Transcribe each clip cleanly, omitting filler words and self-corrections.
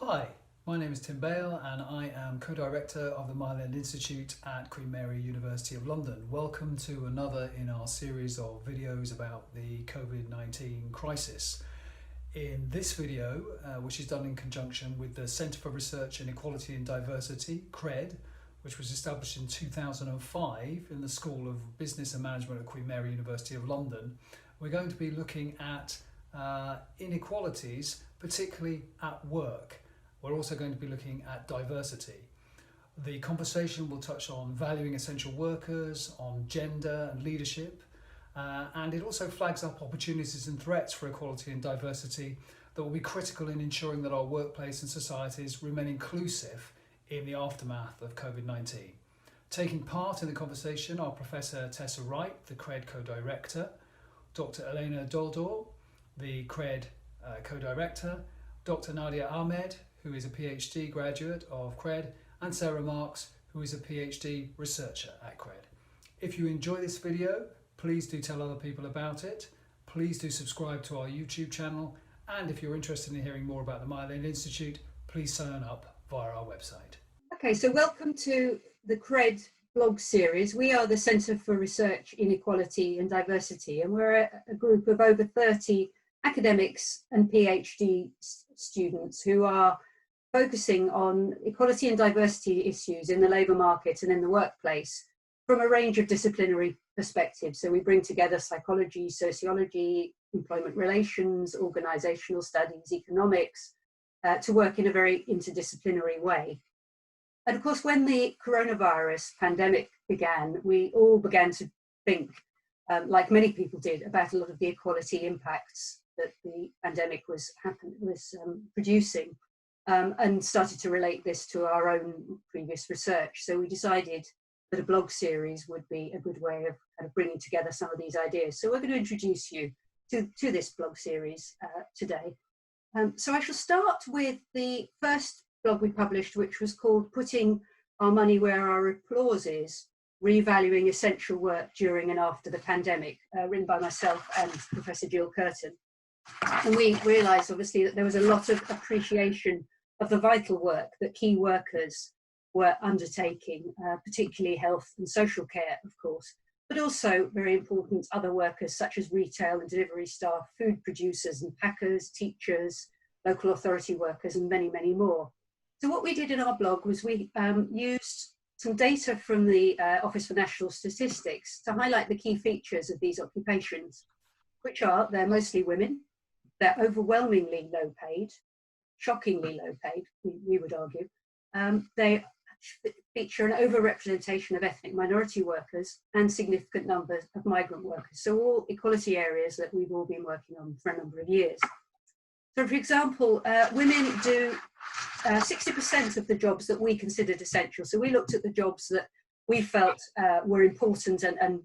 Hi, my name is Tim Bale and I am co-director of the Mile-End Institute at Queen Mary University of London. Welcome to another in our series of videos about the COVID-19 crisis. In this video, which is done in conjunction with the Centre for Research in Equality and Diversity, CRED, which was established in 2005 in the School of Business and Management at Queen Mary University of London, we're going to be looking at inequalities, particularly at work. We're also going to be looking at diversity. The conversation will touch on valuing essential workers, on gender and leadership, and it also flags up opportunities and threats for equality and diversity that will be critical in ensuring that our workplace and societies remain inclusive in the aftermath of COVID-19. Taking part in the conversation are Professor Tessa Wright, the CRED co-director, Dr. Elena Doldor, the CRED co-director, Dr. Nadia Ahmed, who is a PhD graduate of CRED, and Sarah Marks, who is a PhD researcher at CRED. If you enjoy this video, please do tell other people about it. Please do subscribe to our YouTube channel. And if you're interested in hearing more about the Mile-End Institute, please sign up via our website. Okay, so welcome to the CRED blog series. We are the Centre for Research in Equality and Diversity, and we're a group of over 30 academics and PhD students who are focusing on equality and diversity issues in the labour market and in the workplace from a range of disciplinary perspectives. So we bring together psychology, sociology, employment relations, organisational studies, economics, to work in a very interdisciplinary way. And of course, when the coronavirus pandemic began, we all began to think, like many people did, about a lot of the equality impacts that the pandemic was producing. And started to relate this to our own previous research. So we decided that a blog series would be a good way of kind of bringing together some of these ideas. So we're going to introduce you to this blog series today. So I shall start with the first blog we published, which was called Putting Our Money Where Our Applause Is, Revaluing Essential Work During and After the Pandemic, written by myself and Professor Jill Curtin. And we realised, obviously, that there was a lot of appreciation of the vital work that key workers were undertaking, particularly health and social care, of course, but also very important other workers such as retail and delivery staff, food producers and packers, teachers, local authority workers, and many, many more. So what we did in our blog was we used some data from the Office for National Statistics to highlight the key features of these occupations, which are they're mostly women, they're overwhelmingly low paid, shockingly low paid, we would argue. They feature an overrepresentation of ethnic minority workers and significant numbers of migrant workers. So all equality areas that we've all been working on for a number of years. So for example, women do 60% of the jobs that we considered essential. So we looked at the jobs that we felt were important and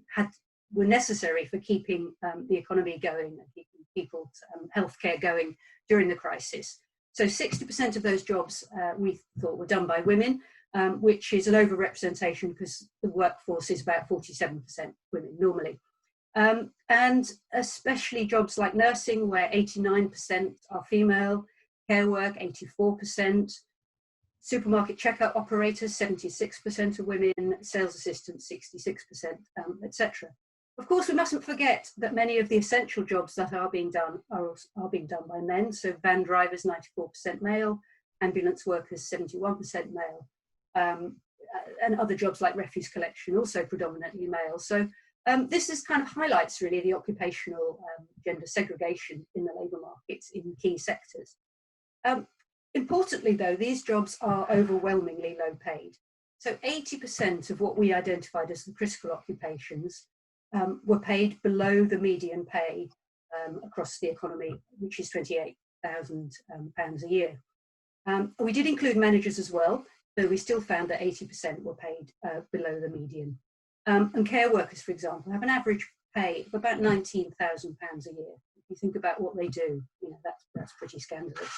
were necessary for keeping the economy going and keeping people's healthcare going during the crisis. So 60% of those jobs we thought were done by women, which is an overrepresentation because the workforce is about 47% women normally. And especially jobs like nursing, where 89% are female, care work, 84%, supermarket checkout operators, 76% are women, sales assistants, 66%, etc. Of course, we mustn't forget that many of the essential jobs that are being done are being done by men. So van drivers, 94% male, ambulance workers, 71% male, and other jobs like refuse collection, also predominantly male. So this is kind of highlights really the occupational gender segregation in the labour markets in key sectors. Importantly though, these jobs are overwhelmingly low paid. So 80% of what we identified as the critical occupations were paid below the median pay across the economy, which is £28,000 a year. We did include managers as well, though we still found that 80% were paid below the median. And care workers, for example, have an average pay of about £19,000 a year. If you think about what they do, you know, that's pretty scandalous.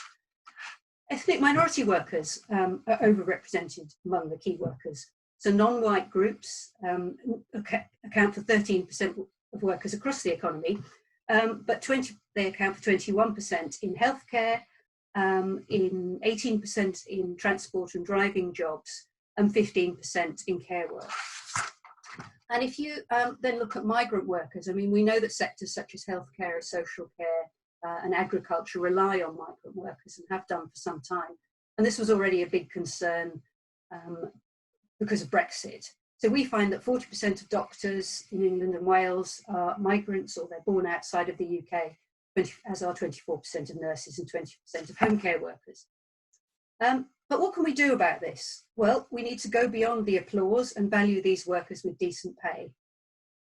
Ethnic minority workers are overrepresented among the key workers. So non-white groups account for 13% of workers across the economy, but they account for 21% in healthcare, in 18% in transport and driving jobs, and 15% in care work. And if you then look at migrant workers, I mean, we know that sectors such as healthcare, social care, and agriculture rely on migrant workers and have done for some time. And this was already a big concern because of Brexit. So we find that 40% of doctors in England and Wales are migrants, or they're born outside of the UK, as are 24% of nurses and 20% of home care workers. But what can we do about this? Well, we need to go beyond the applause and value these workers with decent pay.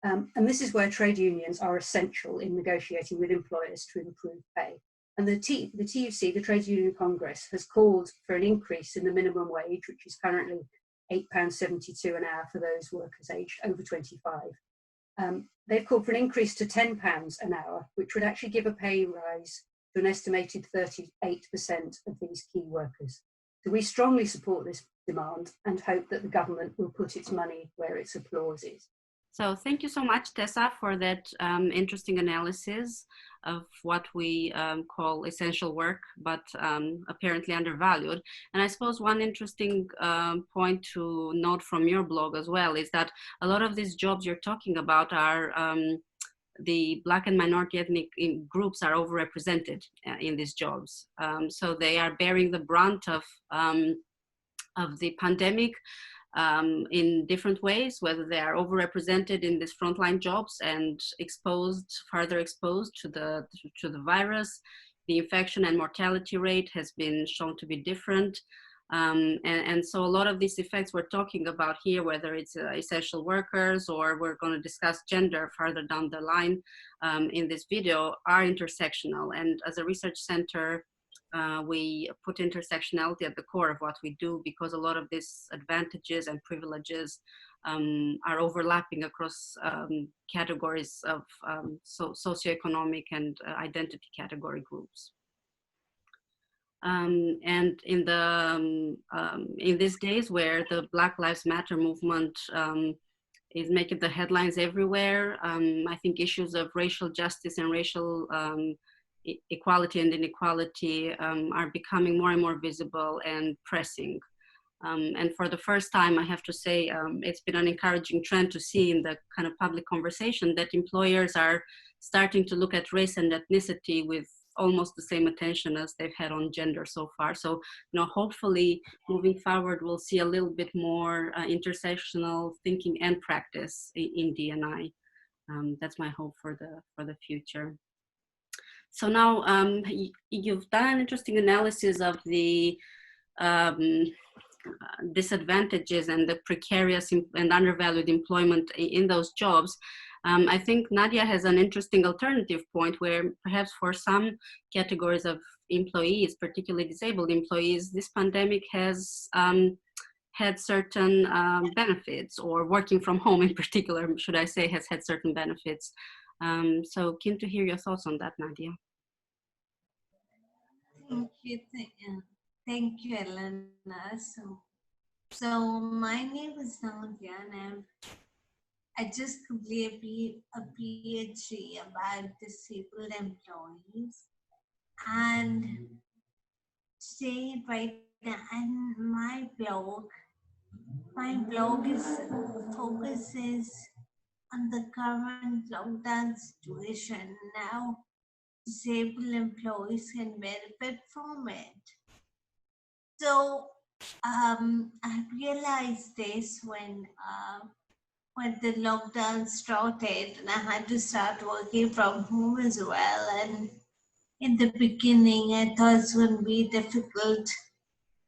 And this is where trade unions are essential in negotiating with employers to improve pay. And the TUC, the Trade Union Congress, has called for an increase in the minimum wage, which is currently £8.72 an hour for those workers aged over 25. They've called for an increase to £10 an hour, which would actually give a pay rise to an estimated 38% of these key workers. So we strongly support this demand and hope that the government will put its money where its applause is. So thank you so much, Tessa, for that interesting analysis of what we call essential work, but apparently undervalued. And I suppose one interesting point to note from your blog as well is that a lot of these jobs you're talking about are the Black and minority ethnic groups are overrepresented in these jobs. So they are bearing the brunt of the pandemic in different ways, whether they are overrepresented in these frontline jobs and further exposed to the virus. The infection and mortality rate has been shown to be different. And so a lot of these effects we're talking about here, whether it's essential workers or we're going to discuss gender further down the line in this video, are intersectional. And as a research center, we put intersectionality at the core of what we do, because a lot of these advantages and privileges are overlapping across categories of socioeconomic and identity category groups. And in these days where the Black Lives Matter movement is making the headlines everywhere, I think issues of racial justice and racial equality and inequality are becoming more and more visible and pressing. And for the first time, I have to say, it's been an encouraging trend to see in the kind of public conversation that employers are starting to look at race and ethnicity with almost the same attention as they've had on gender so far. So, hopefully moving forward, we'll see a little bit more intersectional thinking and practice in D&I. That's my hope for the future. So now you've done an interesting analysis of the disadvantages and the precarious and undervalued employment in those jobs. I think Nadia has an interesting alternative point where perhaps for some categories of employees, particularly disabled employees, this pandemic has had certain benefits, or working from home in particular, should I say, has had certain benefits. So keen to hear your thoughts on that, Nadia. Thank you, Elena. So my name is Nadia, and I just completed a PhD about disabled employees. And today, right now, and my blog focuses on the current lockdown situation. Now, disabled employees can benefit from it. So I realized this when the lockdown started, and I had to start working from home as well. And in the beginning, I thought it was going to be difficult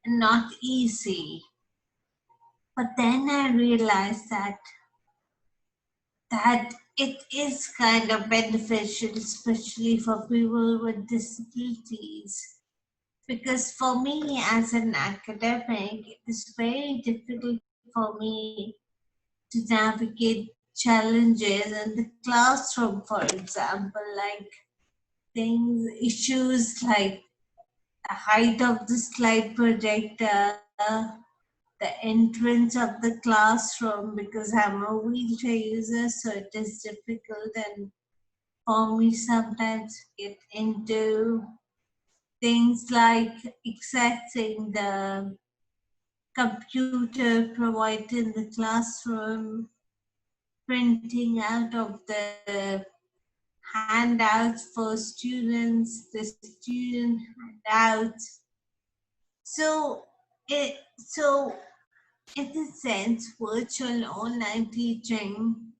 and not easy. But then I realized that it is kind of beneficial, especially for people with disabilities. Because for me as an academic, it is very difficult for me to navigate challenges in the classroom, for example, like issues like the height of the slide projector, the entrance of the classroom, because I'm a wheelchair user, so it is difficult, and for me sometimes get into things like accessing the computer provided in the classroom, printing out of the handouts for students, the student handouts. So in a sense, virtual online teaching,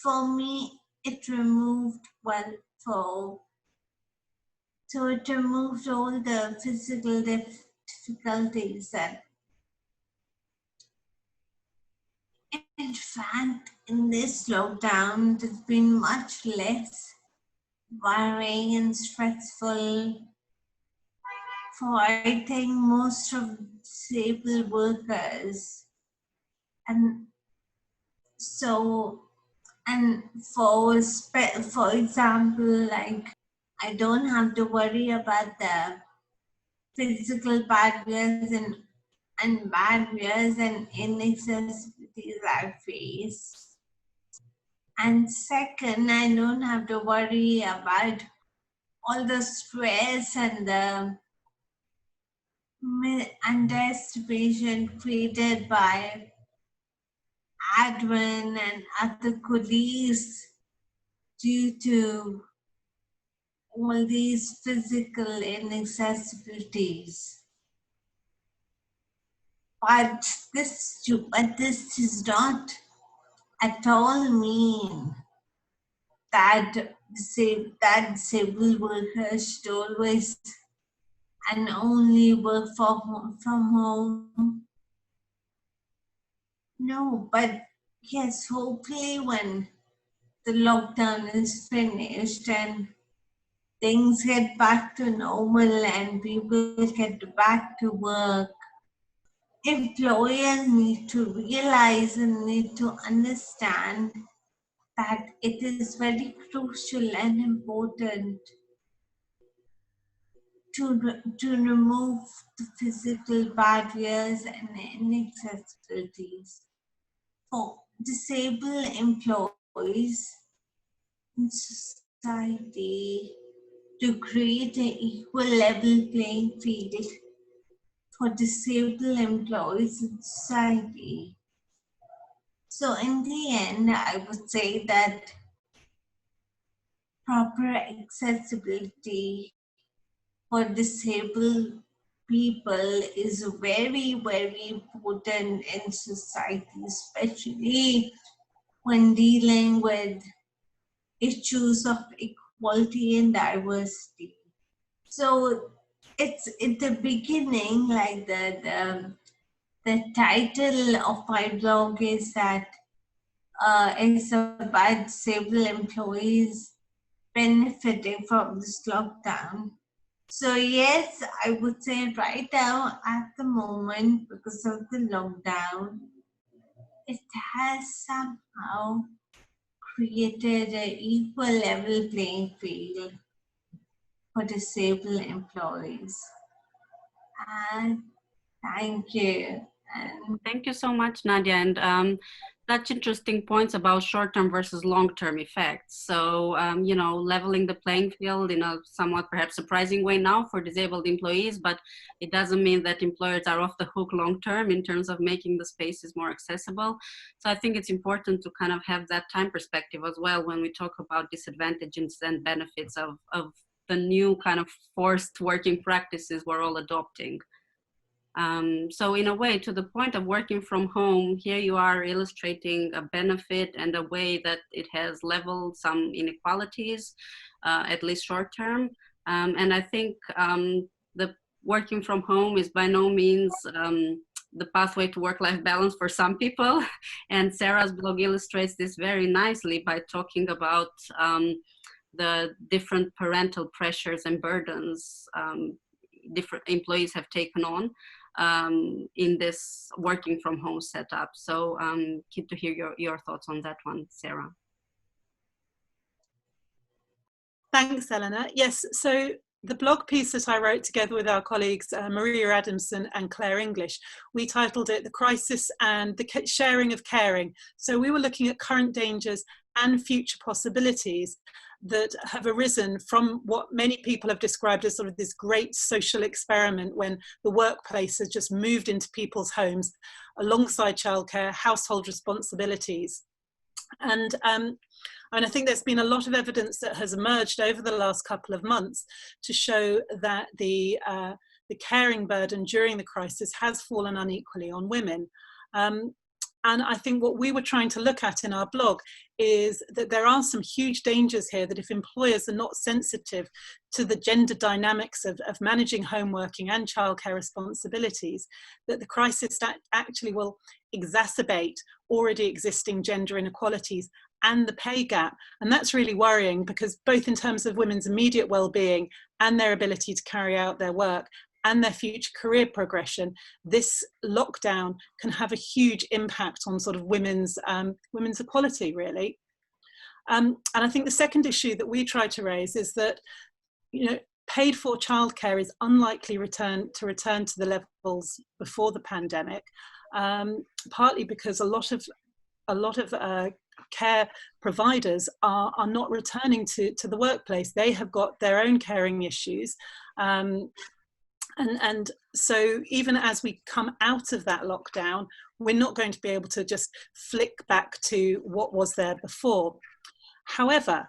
for me, it removed it removed all the physical difficulties that, in fact, in this lockdown, it's been much less worrying and stressful for, I think, most of disabled workers. And so, and for example, like, I don't have to worry about the physical barriers and barriers and inaccessibilities I face. And second, I don't have to worry about all the stress and the underestimation created by admin and other colleagues due to all these physical inaccessibilities. But this does not at all mean that disabled workers should always and only work from home. No, but yes, hopefully when the lockdown is finished and things get back to normal and people get back to work, employers need to realize and need to understand that it is very crucial and important to remove the physical barriers and inaccessibilities for disabled employees in society, to create an equal level playing field for disabled employees in society. So in the end, I would say that proper accessibility for disabled people is very, very important in society, especially when dealing with issues of equality and diversity. So it's in the beginning, like the title of my blog is that it's about disabled employees benefiting from this lockdown. So yes, I would say right now at the moment, because of the lockdown, it has somehow created an equal level playing field for disabled employees. And thank you. And thank you so much, Nadia. And such interesting points about short-term versus long-term effects. So, you know, leveling the playing field in a somewhat perhaps surprising way now for disabled employees, but it doesn't mean that employers are off the hook long-term in terms of making the spaces more accessible. So I think it's important to kind of have that time perspective as well when we talk about disadvantages and benefits of the new kind of forced working practices we're all adopting. So in a way, to the point of working from home, here you are illustrating a benefit and a way that it has leveled some inequalities, at least short term. And I think the working from home is by no means the pathway to work-life balance for some people. And Sarah's blog illustrates this very nicely by talking about the different parental pressures and burdens different employees have taken on in this working from home setup. So keen to hear your thoughts on that one, Sarah. Thanks, Eleanor. Yes, so the blog piece that I wrote together with our colleagues, Maria Adamson and Claire English, we titled it The Crisis and the Sharing of Caring. So we were looking at current dangers and future possibilities that have arisen from what many people have described as sort of this great social experiment, when the workplace has just moved into people's homes alongside childcare, household responsibilities. And I think there's been a lot of evidence that has emerged over the last couple of months to show that the caring burden during the crisis has fallen unequally on women. And I think what we were trying to look at in our blog is that there are some huge dangers here, that if employers are not sensitive to the gender dynamics of managing home working and childcare responsibilities, that the crisis actually will exacerbate already existing gender inequalities and the pay gap. And that's really worrying, because both in terms of women's immediate well-being and their ability to carry out their work and their future career progression, this lockdown can have a huge impact on sort of women's equality, really. And I think the second issue that we try to raise is that, you know, paid for childcare is unlikely to return to the levels before the pandemic, partly because a lot of care providers are not returning to the workplace. They have got their own caring issues. And so even as we come out of that lockdown, we're not going to be able to just flick back to what was there before. However,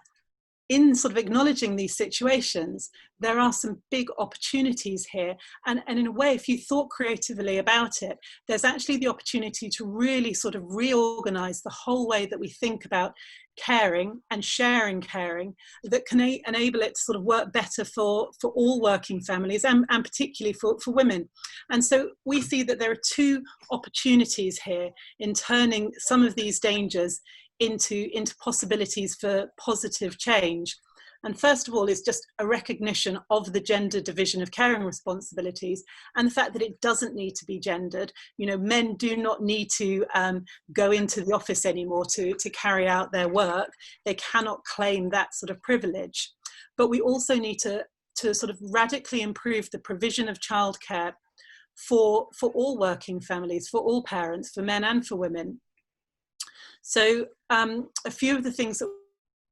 in sort of acknowledging these situations, there are some big opportunities here. And in a way, if you thought creatively about it, there's actually the opportunity to really sort of reorganize the whole way that we think about caring and sharing caring, that can enable it to sort of work better for all working families, and particularly for women. And so we see that there are two opportunities here in turning some of these dangers into possibilities for positive change. And first of all is just a recognition of the gender division of caring responsibilities, and the fact that it doesn't need to be gendered. You know, men do not need to go into the office anymore to carry out their work. They cannot claim that sort of privilege. But we also need to sort of radically improve the provision of childcare for all working families, for all parents, for men and for women. So a few of the things that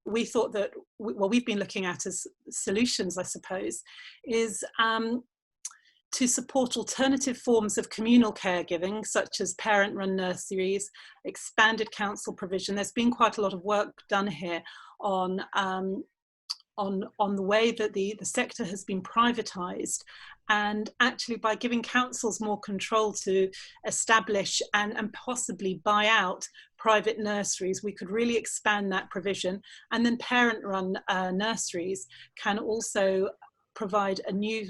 we thought that, we've been looking at as solutions, I suppose, is to support alternative forms of communal caregiving, such as parent-run nurseries, expanded council provision. There's been quite a lot of work done here on the way that the sector has been privatised, and actually by giving councils more control to establish and possibly buy out private nurseries, we could really expand that provision. And then parent-run nurseries can also provide a new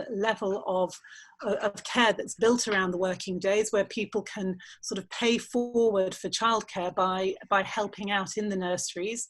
level of care that's built around the working days, where people can sort of pay forward for childcare by helping out in the nurseries.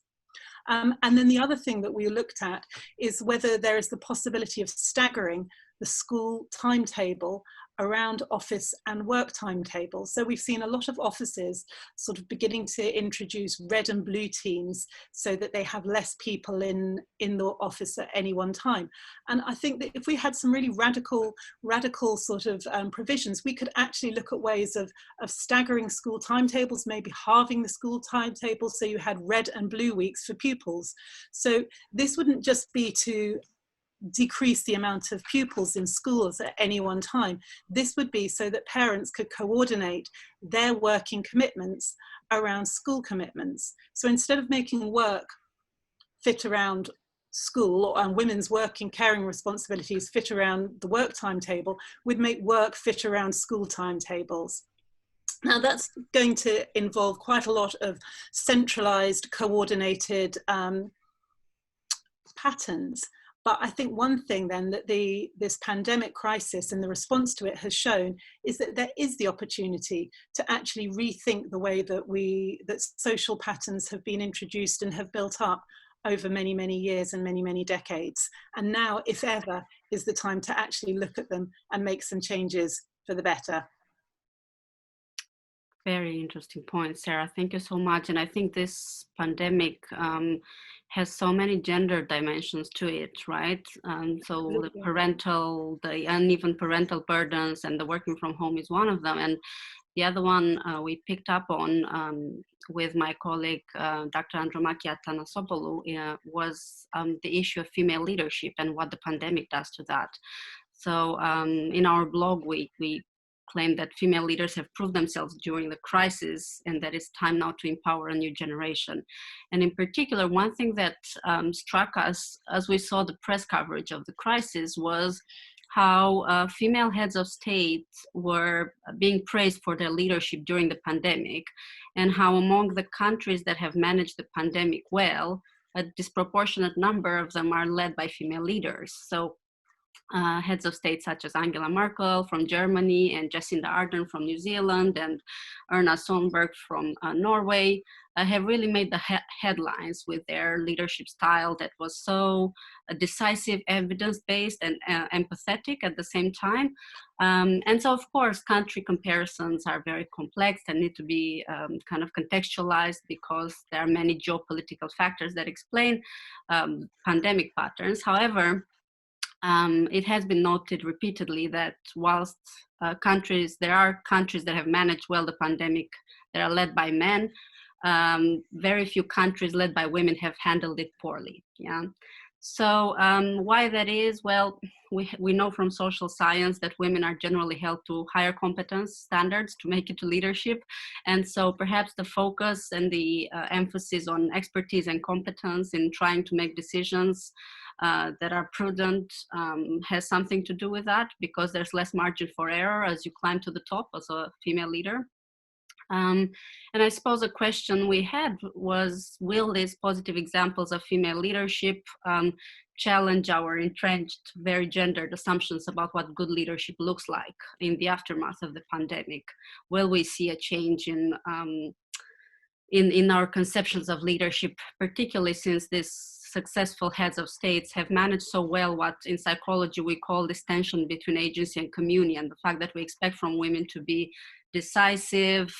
And then the other thing that we looked at is whether there is the possibility of staggering the school timetable around office and work timetables. So we've seen a lot of offices sort of beginning to introduce red and blue teams so that they have less people in the office at any one time. And I think that if we had some really radical sort of provisions, we could actually look at ways of staggering school timetables, maybe halving the school timetable so you had red and blue weeks for pupils. So this wouldn't just be to decrease the amount of pupils in schools at any one time. This would be so that parents could coordinate their working commitments around school commitments. So instead of making work fit around school, and women's working caring responsibilities fit around the work timetable, we'd make work fit around school timetables. Now that's going to involve quite a lot of centralized, coordinated patterns. But I think one thing then that this pandemic crisis and the response to it has shown is that there is the opportunity to actually rethink the way that social patterns have been introduced and have built up over many, many years and many, many decades. And now, if ever, is the time to actually look at them and make some changes for the better. Very interesting point, Sarah. Thank you so much. And I think this pandemic has so many gender dimensions to it, right? So the uneven parental burdens and the working from home is one of them. And The other one we picked up on with my colleague, Dr. Andromaki Atanasopoulou, was the issue of female leadership and what the pandemic does to that. So in our blog, we claim that female leaders have proved themselves during the crisis and that it's time now to empower a new generation. And in particular, one thing that struck us as we saw the press coverage of the crisis was how female heads of state were being praised for their leadership during the pandemic, and how among the countries that have managed the pandemic well, a disproportionate number of them are led by female leaders. So heads of state such as Angela Merkel from Germany and Jacinda Ardern from New Zealand and Erna Solberg from Norway have really made the headlines with their leadership style that was so decisive, evidence-based and empathetic at the same time. And so, of course, country comparisons are very complex and need to be kind of contextualized because there are many geopolitical factors that explain pandemic patterns. However, it has been noted repeatedly that whilst there are countries that have managed well the pandemic that are led by men, very few countries led by women have handled it poorly. Yeah. So why that is? Well, we know from social science that women are generally held to higher competence standards to make it to leadership. And so perhaps the focus and the emphasis on expertise and competence in trying to make decisions that are prudent has something to do with that, because there's less margin for error as you climb to the top as a female leader. And I suppose a question we had was, will these positive examples of female leadership challenge our entrenched, very gendered assumptions about what good leadership looks like in the aftermath of the pandemic? Will we see a change in our conceptions of leadership, particularly since these successful heads of states have managed so well what in psychology we call this tension between agency and communion, the fact that we expect from women to be decisive,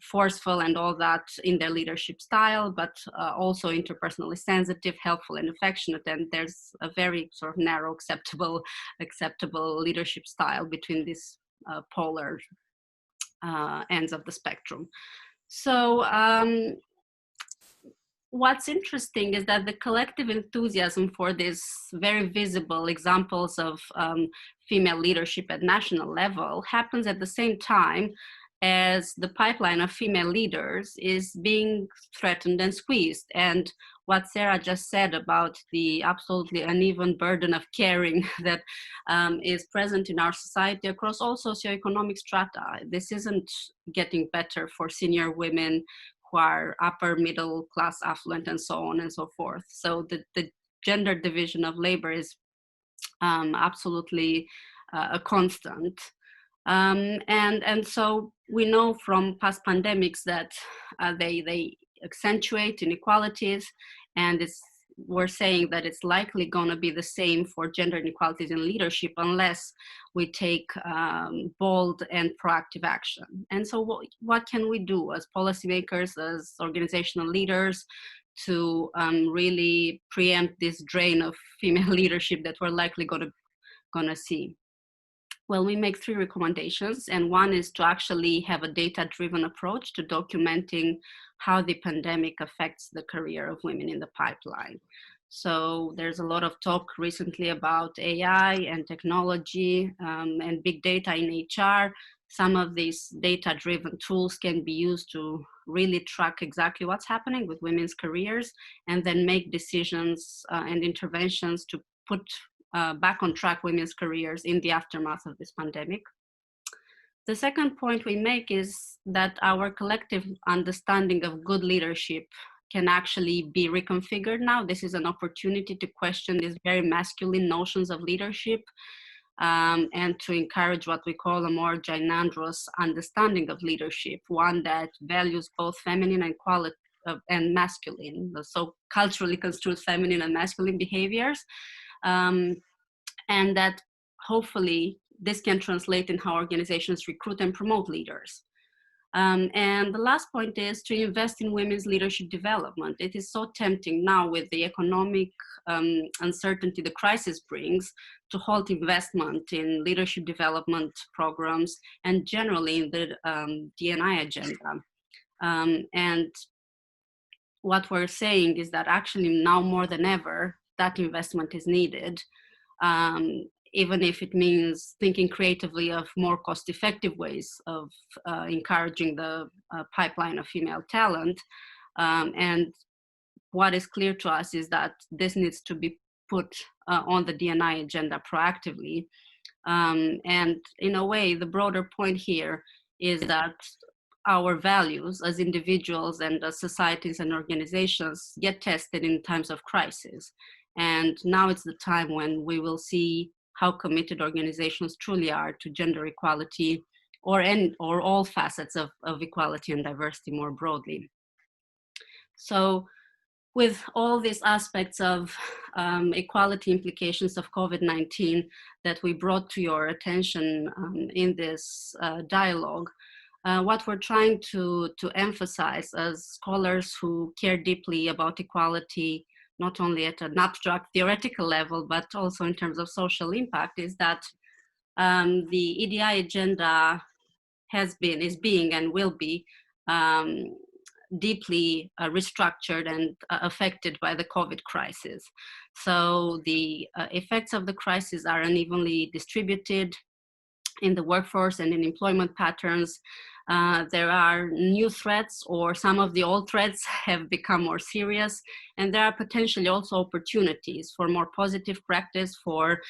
forceful and all that in their leadership style, but also interpersonally sensitive, helpful and affectionate. And there's a very sort of narrow acceptable leadership style between these polar ends of the spectrum. So what's interesting is that the collective enthusiasm for these very visible examples of female leadership at national level happens at the same time as the pipeline of female leaders is being threatened and squeezed. And what Sarah just said about the absolutely uneven burden of caring that is present in our society across all socioeconomic strata. This isn't getting better for senior women who are upper middle class, affluent, and so on and so forth. So the gender division of labor is absolutely a constant. And so we know from past pandemics that they accentuate inequalities, and we're saying that it's likely going to be the same for gender inequalities in leadership unless we take bold and proactive action. And so what can we do as policymakers, as organizational leaders, to really preempt this drain of female leadership that we're likely going to see? Well, we make 3 recommendations, and one is to actually have a data-driven approach to documenting how the pandemic affects the career of women in the pipeline. So there's a lot of talk recently about AI and technology and big data in HR. Some of these data-driven tools can be used to really track exactly what's happening with women's careers and then make decisions and interventions to put back on track women's careers in the aftermath of this pandemic. The second point we make is that our collective understanding of good leadership can actually be reconfigured now. This is an opportunity to question these very masculine notions of leadership and to encourage what we call a more gynandrous understanding of leadership, one that values both feminine and masculine, so culturally construed feminine and masculine behaviors. And that hopefully this can translate in how organizations recruit and promote leaders. And the last point is to invest in women's leadership development. It is so tempting now with the economic uncertainty the crisis brings to halt investment in leadership development programs and generally in the D&I agenda. And what we're saying is that actually now more than ever, that investment is needed. Even if it means thinking creatively of more cost-effective ways of encouraging the pipeline of female talent. And what is clear to us is that this needs to be put on the D&I agenda proactively. And in a way, the broader point here is that our values as individuals and as societies and organizations get tested in times of crisis. And now it's the time when we will see how committed organizations truly are to gender equality or all facets of equality and diversity more broadly. So with all these aspects of equality implications of COVID-19 that we brought to your attention in this dialogue, what we're trying to emphasize as scholars who care deeply about equality, not only at an abstract theoretical level, but also in terms of social impact, is that the EDI agenda is being and will be deeply restructured and affected by the COVID crisis. So the effects of the crisis are unevenly distributed in the workforce and in employment patterns. There are new threats, or some of the old threats have become more serious, and there are potentially also opportunities for more positive practice, for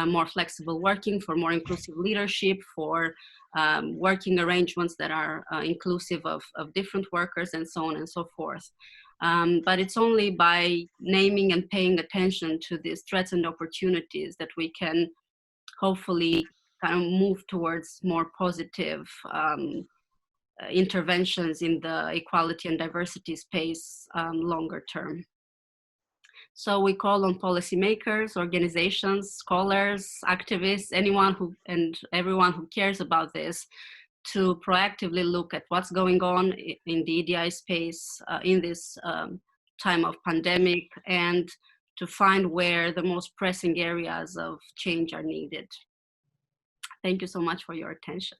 more flexible working, for more inclusive leadership, for working arrangements that are inclusive of different workers, and so on and so forth. But it's only by naming and paying attention to these threats and opportunities that we can hopefully kind of move towards more positive interventions in the equality and diversity space longer term. So we call on policymakers, organizations, scholars, activists, anyone who and everyone who cares about this to proactively look at what's going on in the EDI space in this time of pandemic, and to find where the most pressing areas of change are needed. Thank you so much for your attention.